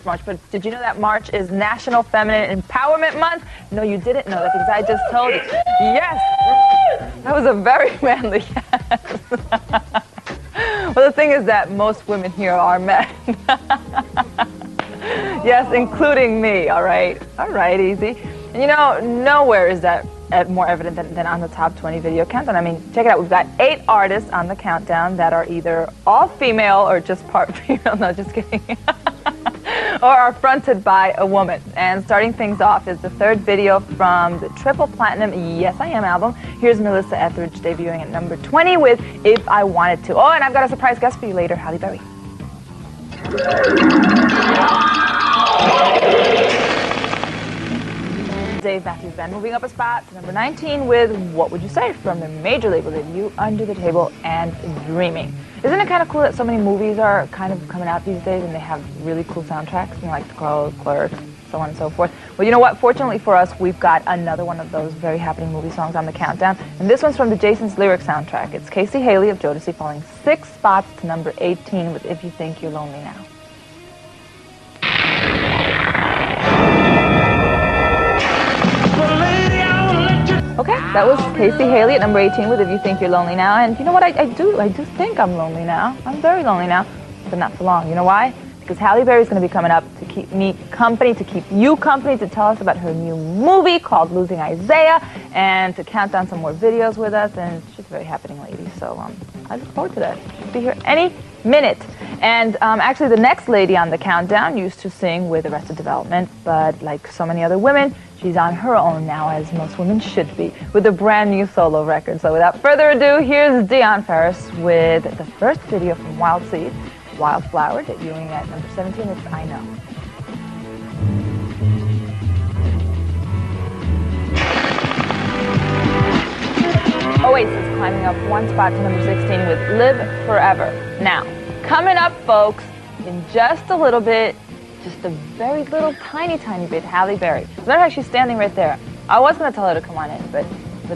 March, but did you know that March is National Feminine Empowerment Month? No, you didn't know that because I just told you. Yes! That was a very manly yes. Well, the thing is that most women here are men. Yes, including me, all right? All right, easy. And you know, nowhere is that more evident than on the top 20 video countdown. I mean, check it out. We've got 8 artists on the countdown that are either all female or just part female. No, just kidding. Or are fronted by a woman. And starting things off is the 3rd video from the triple platinum Yes I Am album. Here's Melissa Etheridge debuting at number 20 with If I Wanted To. Oh, and I've got a surprise guest for you later, Halle Berry. Dave Matthews Band moving up a spot to number 19 with What Would You Say from their major label debut, Under the Table and Dreaming. Isn't it kind of cool that so many movies are kind of coming out these days and they have really cool soundtracks, you know, like The Crow, Clerks, so on and so forth? Well, you know what? Fortunately for us, we've got another one of those very happening movie songs on the countdown, and this one's from the Jason's Lyric soundtrack. It's Casey Hailey of Jodeci falling 6 spots to number 18 with If You Think You're Lonely Now. Okay, that was Casey Hailey at number 18 with If You Think You're Lonely Now. And you know what? I do think I'm lonely now. I'm very lonely now, but not for long. You know why? Because Halle Berry's going to be coming up to keep me company, to keep you company, to tell us about her new movie called Losing Isaiah, and to count down some more videos with us. And she's a very happening lady, so I look forward to that. She'll be here any minute. And actually, the next lady on the countdown used to sing with Arrested Development, but like so many other women, she's on her own now, as most women should be, with a brand new solo record. So without further ado, here's Dionne Farris with the first video from Wild Seed, Wildflower, debuting at number 17. It's I Know. Oasis climbing up 1 spot to number 16 with Live Forever. Now, coming up, folks, in just a little bit, just a very little, tiny bit, Halle Berry. As a matter of fact, she's standing right there. I was going to tell her to come on in, but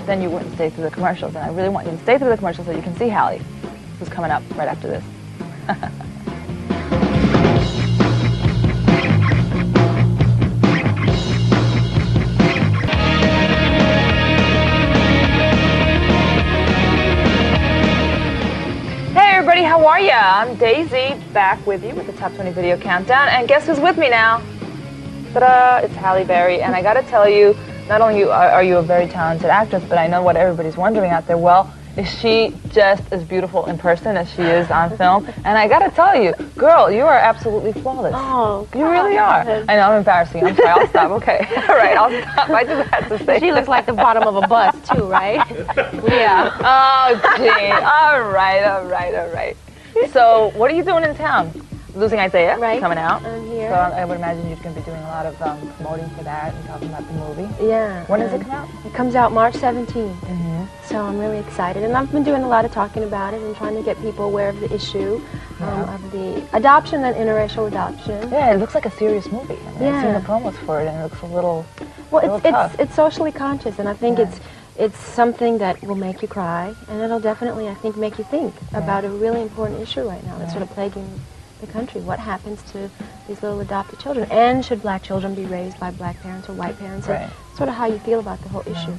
then you wouldn't stay through the commercials, and I really want you to stay through the commercials so you can see Halle, who's coming up right after this. How are ya? I'm Daisy, back with you with the Top 20 Video Countdown, and guess who's with me now? Ta-da! It's Halle Berry, and I gotta tell you, not only are you a very talented actress, but I know what everybody's wondering out there. Well, is she just as beautiful in person as she is on film? And I gotta tell you, girl, you are absolutely flawless. Oh, God. You really are. I know, I'm embarrassing you. I'm sorry, I'll stop. Okay. All right, I'll stop. I just had to say. She looks like the bottom of a bus, too, right? Yeah. Oh, gee. All right. So, what are you doing in town? Losing Isaiah, right, coming out. I'm here. So I would imagine you're going to be doing a lot of promoting for that and talking about the movie. Yeah. When does it come out? It comes out March 17th. Mm-hmm. So I'm really excited. And I've been doing a lot of talking about it and trying to get people aware of the issue of the adoption and interracial adoption. Yeah, it looks like a serious movie. I mean, I've seen the promos for it and it looks a little tough. It's socially conscious, and I think it's something that will make you cry, and it'll definitely, I think, make you think about a really important issue right now that's sort of plaguing the country. What happens to these little adopted children? And should black children be raised by black parents or white parents? And sort of how you feel about the whole issue.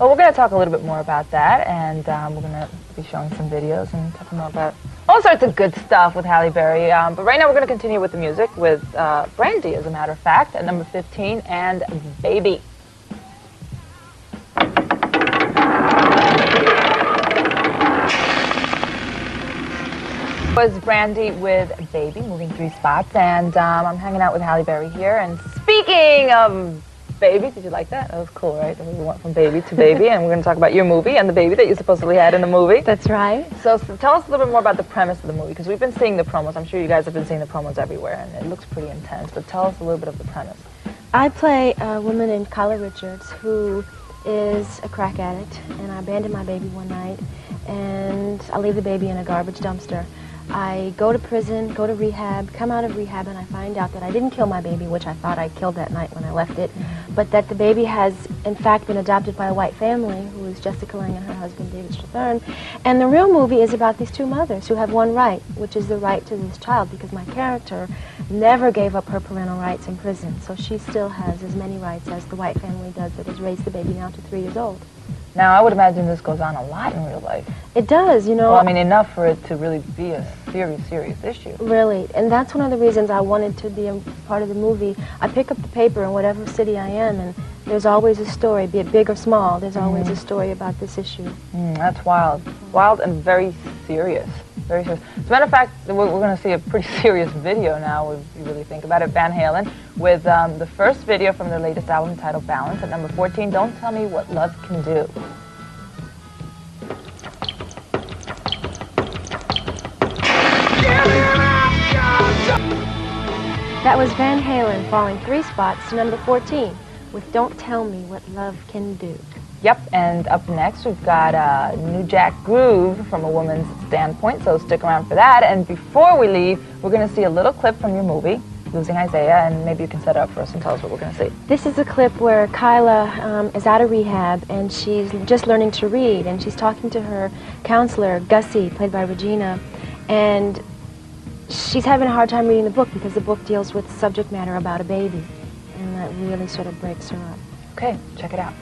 Well, we're going to talk a little bit more about that, and we're going to be showing some videos and talking more about all sorts of good stuff with Halle Berry. But right now we're going to continue with the music with Brandy, as a matter of fact, at number 15, and Baby. Was Brandy with Baby, moving 3 spots, and I'm hanging out with Halle Berry here. And speaking of Baby, did you like that? That was cool, right? We went from Baby to Baby, and we're going to talk about your movie and the baby that you supposedly had in the movie. That's right. So tell us a little bit more about the premise of the movie, because we've been seeing the promos. I'm sure you guys have been seeing the promos everywhere, and it looks pretty intense. But tell us a little bit of the premise. I play a woman named Kyla Richards who is a crack addict, and I abandoned my baby one night, and I leave the baby in a garbage dumpster. I go to prison, go to rehab, come out of rehab, and I find out that I didn't kill my baby, which I thought I killed that night when I left it, but that the baby has, in fact, been adopted by a white family, who is Jessica Lange and her husband, David Strathern. And the real movie is about these two mothers who have one right, which is the right to this child, because my character never gave up her parental rights in prison, so she still has as many rights as the white family does that has raised the baby now to 3 years old. Now, I would imagine this goes on a lot in real life. It does, you know. Well, I mean, enough for it to really be a serious, serious issue. Really, and that's one of the reasons I wanted to be a part of the movie. I pick up the paper in whatever city I am, and there's always a story, be it big or small, there's always a story about this issue. That's wild. Wild and very serious. Very serious. As a matter of fact, we're going to see a pretty serious video now, if you really think about it. Van Halen, with the first video from their latest album titled Balance, at number 14, Don't Tell Me What Love Can Do. That was Van Halen falling 3 spots to number 14 with Don't Tell Me What Love Can Do. Yep, and up next we've got New Jack Groove from a woman's standpoint, so stick around for that. And before we leave, we're going to see a little clip from your movie, Losing Isaiah, and maybe you can set it up for us and tell us what we're going to see. This is a clip where Kyla is out of rehab and she's just learning to read, and she's talking to her counselor, Gussie, played by Regina, and she's having a hard time reading the book because the book deals with subject matter about a baby, and that really sort of breaks her up. Okay, check it out.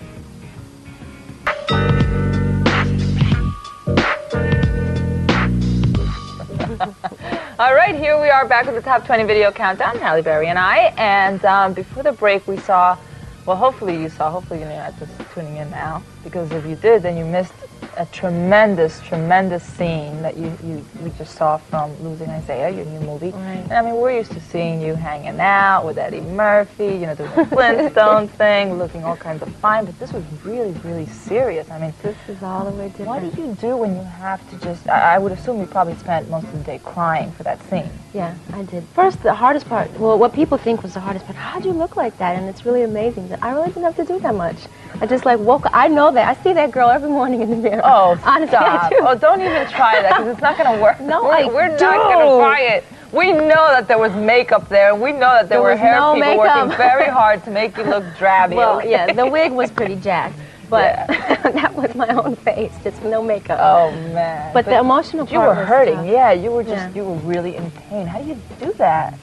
All right, here we are back with the Top 20 Video Countdown, Halle Berry and I. And before the break, we saw, well, hopefully you saw, hopefully you're not just tuning in now, because if you did, then you missed a tremendous, tremendous scene that we just saw from Losing Isaiah, your new movie. Right. And I mean, we're used to seeing you hanging out with Eddie Murphy, you know, doing the Flintstone thing, looking all kinds of fine, but this was really, really serious. I mean, This is all the way different. what do you do when you have to just, I would assume you probably spent most of the day crying for that scene. Yeah, I did. First, the hardest part, well, what people think was the hardest part, how'd you look like that? And it's really amazing that I really didn't have to do that much. I just like woke up, I know that. I see that girl every morning in the mirror. Oh, honestly, stop. I do. Oh, don't even try that, because it's not going to work. No, we're not going to try it. We know that there was makeup there, and we know that there were hair people makeup. working very hard to make you look drabby. Well, okay? yeah, the wig was pretty jacked, but that was my own face, just no makeup. Oh, man. But the emotional part you were was hurting. tough. Yeah, you were just, you were really in pain. How do you do that?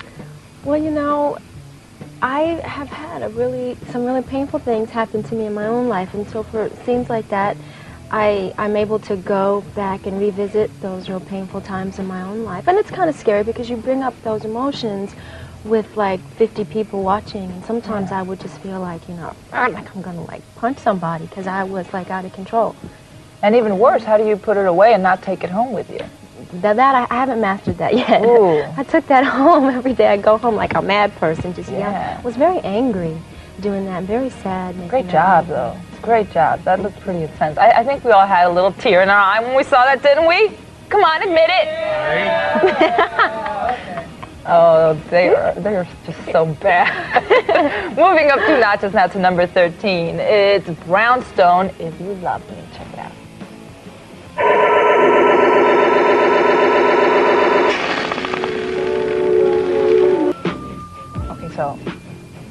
Well, you know, I have had some really painful things happen to me in my own life, and so for scenes like that, I'm able to go back and revisit those real painful times in my own life. And it's kind of scary because you bring up those emotions with like 50 people watching, and sometimes I would just feel like, you know, like I'm gonna like punch somebody because I was like out of control. And even worse, how do you put it away and not take it home with you? That I haven't mastered that yet. Ooh. I took that home every day. I go home like a mad person, just Yeah. I was very angry doing that, very sad. Great job, though. Great job. That looked pretty intense. I think we all had a little tear in our eye when we saw that, didn't we? Come on, admit it. Oh, they are just so bad. Moving up 2 notches now to number 13. It's Brownstone, If You Love Me. Check it out. Okay, so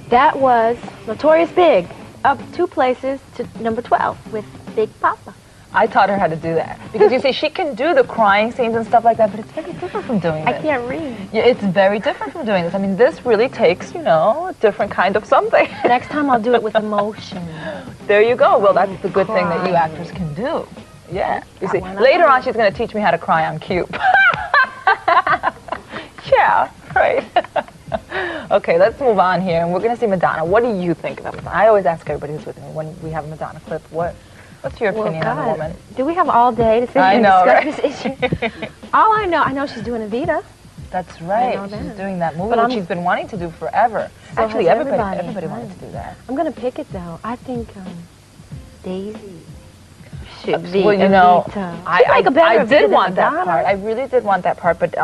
that was Notorious Big, up 2 places to number 12 with Big Poppa. I taught her how to do that. Because you see, she can do the crying scenes and stuff like that, but it's very different from doing this. I can't read. Yeah, it's very different from doing this. I mean, this really takes, you know, a different kind of something. Next time I'll do it with emotion. There you go. Well, that's the good thing that you actors can do. Yeah. You see, later on she's going to teach me how to cry on cue. Yeah, right. Okay, let's move on here, and we're going to see Madonna. What do you think about Madonna? I always ask everybody who's with me when we have a Madonna clip, what's your opinion on the woman? Do we have all day to sit here and discuss this issue? All I know she's doing Evita. That's right. She's doing that movie that she's been wanting to do forever. So actually, everybody wanted to do that. I'm going to pick it, though. I think Daisy should be well, you know, I did want that part. I really did want that part, but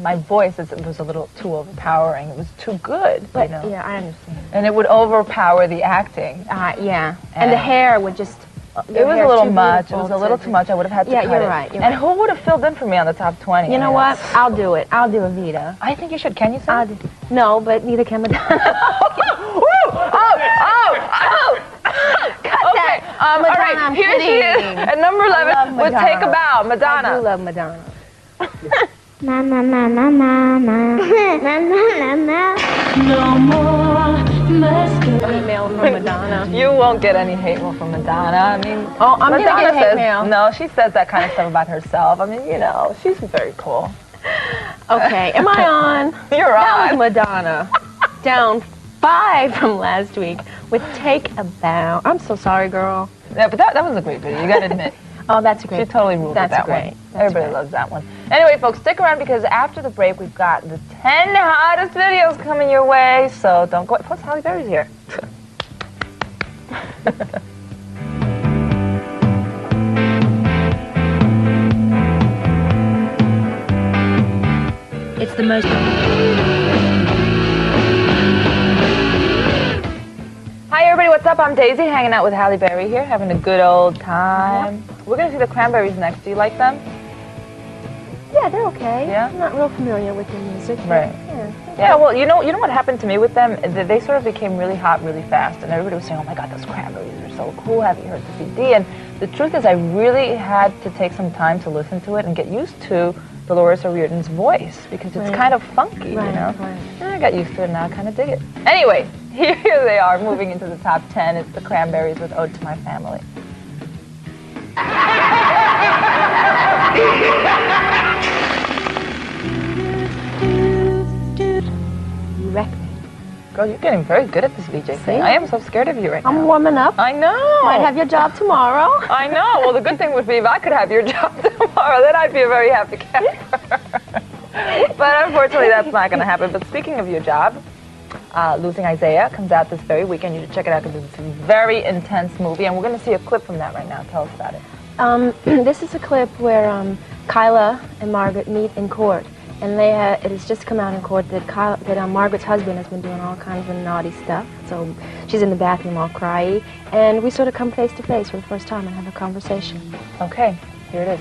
my voice was a little too overpowering. It was too good. But, you know? yeah, I understand. And it would overpower the acting. Yeah. And the hair would just It was a little much. It was a little too much. I would have had to cut it. Yeah, you're right. And who would have filled in for me on the top 20? You know what? I'll do it. I'll do Evita. I think you should. Can you sing? No, but neither can Madonna. Cut that. All right, here she is at number 11 with Take a Bow, Madonna. I do love Madonna. Na na na na na na na na na. No more mascara. Email from Madonna. You won't get any hate mail from Madonna. I mean, oh, I'm Madonna gonna get hate says, mail. No, she says that kind of stuff about herself. I mean, you know, she's very cool. Okay, am I on? You're That was on. Madonna. Down 5 from last week with Take a Bow. I'm so sorry, girl. Yeah, but that was a great video. You got to admit. Oh, that's great. She totally ruled with that one. Everybody loves that one. Anyway, folks, stick around because after the break, we've got the 10 hottest videos coming your way. So don't go. Plus, Halle Berry's here. It's the most... Hi, everybody. What's up? I'm Daisy, hanging out with Halle Berry here, having a good old time. We're going to see the Cranberries next. Do you like them? Yeah, they're okay. Yeah? I'm not real familiar with their music. Right. Yeah, well, you know what happened to me with them? They sort of became really hot really fast, and everybody was saying, oh my God, those Cranberries are so cool. Have you heard the CD? And the truth is I really had to take some time to listen to it and get used to Dolores O'Riordan's voice because it's kind of funky, you know? Right. And I got used to it and now I kind of dig it. Anyway, here they are moving into the top 10. It's the Cranberries with Ode to My Family. You wreck me. Girl, you're getting very good at this VJ thing. I am so scared of you right now. I'm warming up. I know. Might have your job tomorrow. I know. Well, the good thing would be if I could have your job tomorrow, then I'd be a very happy camper. But unfortunately, that's not going to happen. But speaking of your job, Losing Isaiah comes out this very weekend. You should check it out because it's a very intense movie. And we're going to see a clip from that right now. Tell us about it. This is a clip where Kyla and Margaret meet in court. And it has just come out in court that Margaret's husband has been doing all kinds of naughty stuff. So she's in the bathroom all cryy. And we sort of come face to face for the first time and have a conversation. Okay, here it is.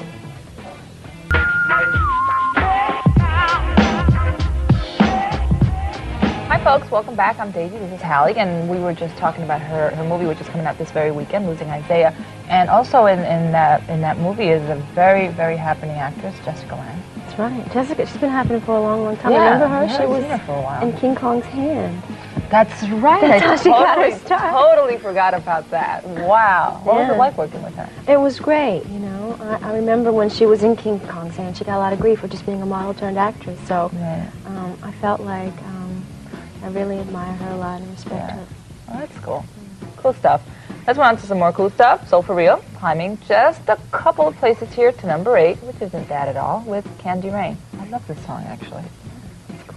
Hi folks, welcome back. I'm Daisy, this is Halle, and we were just talking about her movie which is coming out this very weekend, Losing Isaiah. And also in that movie is a very, very happening actress, Jessica Lange. That's right. Jessica, she's been happening for a long, long time. Yeah, Remember her? yeah, She was seen her for a while. in King Kong's hand. That's right. That's how she got her start. Totally forgot about that. Wow. What was it like working with her? It was great, you know. I remember when she was in King Kong's hand, she got a lot of grief for just being a model turned actress. So I felt like I really admire her a lot and respect her. Oh, that's cool. Cool stuff. Let's move on to some more cool stuff. So for real, climbing just a couple of places here to number 8, which isn't bad at all, with Candy Rain. I love this song, actually. It's cool.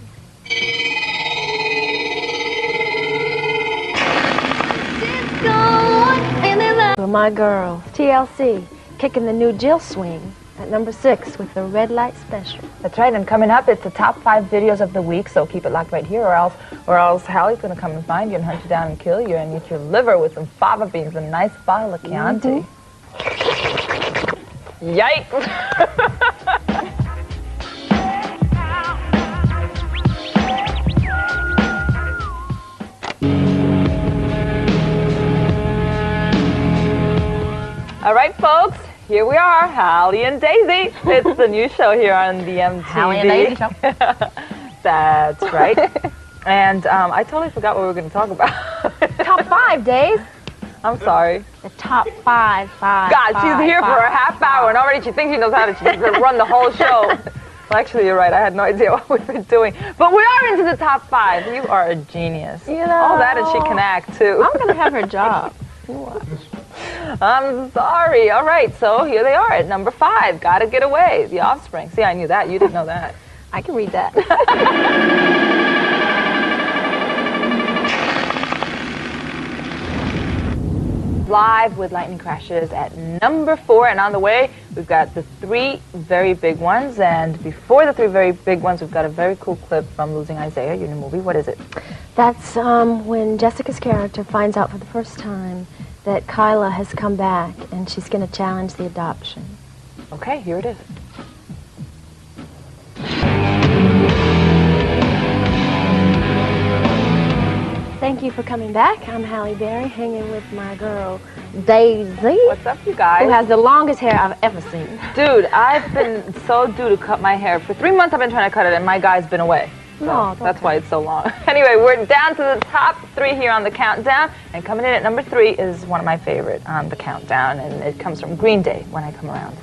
For my girls, T.L.C. kicking the new Jill swing at number 6 with the Red Light Special. That's right, and coming up, it's the top 5 videos of the week, so keep it locked right here, or else Halle's going to come and find you and hunt you down and kill you and eat your liver with some fava beans and a nice bottle of Chianti. Yikes! All right, folks. Here we are, Halle and Daisy. It's the new show here on the MTV. Halle and Daisy show. That's right. And I totally forgot what we were going to talk about. Top 5, Dave. I'm sorry. The top 5. God, she's here for a half hour, and already she thinks she knows how to run the whole show. Well, actually, you're right. I had no idea what we were doing. But we are into the top 5. You are a genius. You know. All that, and she can act, too. I'm going to have her job. I'm sorry. All right, so here they are at number 5. Gotta Get Away, The Offspring. See, I knew that. You didn't know that. I can read that. Live with Lightning Crashes at number 4, and on the way, we've got the 3 very big ones, and before the 3 very big ones, we've got a very cool clip from Losing Isaiah, your new movie. What is it? That's when Jessica's character finds out for the first time that Kyla has come back and she's going to challenge the adoption. Okay, here it is. Thank you for coming back. I'm Halle Berry, hanging with my girl, Daisy. What's up, you guys? Who has the longest hair I've ever seen. Dude, I've been so due to cut my hair. For 3 months I've been trying to cut it, and my guy's been away. So that's why it's so long. Anyway, we're down to the top 3 here on the countdown, and coming in at number 3 is one of my favorite on the countdown, and it comes from Green Day, When I Come Around.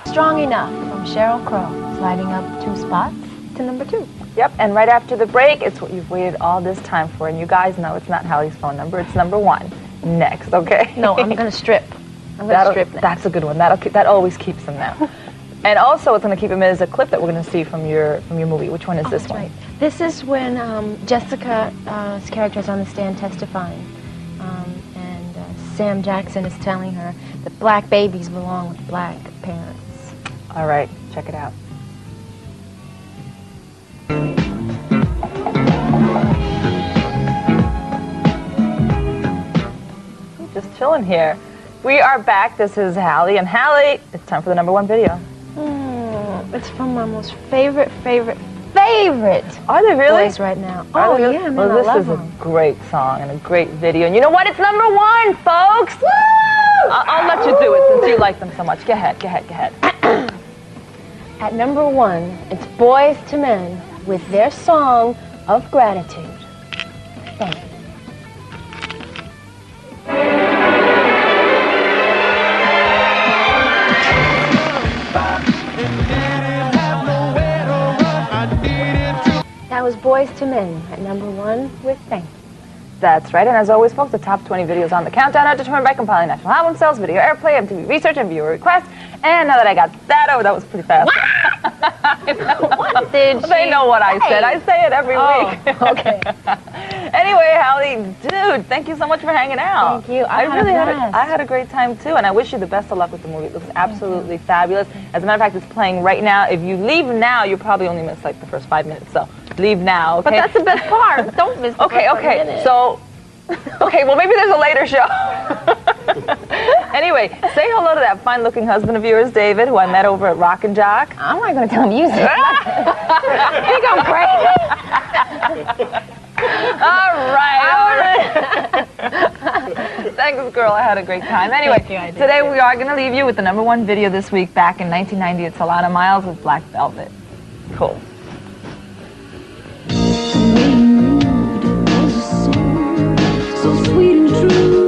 Strong Enough from Sheryl Crow, sliding up 2 spots to number 2. Yep, and right after the break, it's what you've waited all this time for, and you guys know it's not Halle's phone number, it's number 1. Next, okay? No, I'm going to strip. I'm going to strip next. That's a good one. That always keeps him now. And also what's going to keep him is a clip that we're going to see from your movie. Which one is this one? Right. This is when Jessica's character is on the stand testifying, and Sam Jackson is telling her that black babies belong with black parents. All right, check it out. Just chilling here. We are back. This is Halle, and Halle, it's time for the number 1 video. It's from my most favorite Are they really? boys right now. Are Oh they really? yeah, man, Well, I this love is them. a great song and a great video. And you know what? It's number 1, folks. Woo! I'll let you do it since you like them so much. Go ahead. At number 1, it's Boyz II Men with their song of gratitude. Thank you. That was Boyz II Men at number 1 with Thank You. That's right, and as always, folks, the top 20 videos on the countdown are determined by compiling national album sales, video airplay, MTV research, and viewer requests. And now that I got that over, that was pretty fast. What did They know what I said. I say it every week. Okay. Anyway, Halle, dude, thank you so much for hanging out. Thank you. I I had a great time too, and I wish you the best of luck with the movie. It looks absolutely fabulous. As a matter of fact, it's playing right now. If you leave now, you probably only miss like the first 5 minutes. So leave now, okay? But that's the best part. Don't miss the first 5 minutes. So, okay, well maybe there's a later show. Anyway, say hello to that fine-looking husband of yours, David, who I met over at Rock and Jock. I'm not going to tell him you said I think I'm crazy. All right. Thanks, girl. I had a great time. Anyway, today we are going to leave you with the number 1 video this week. Back in 1990, it's a lot of miles with Black Velvet. Cool. So sweet and true.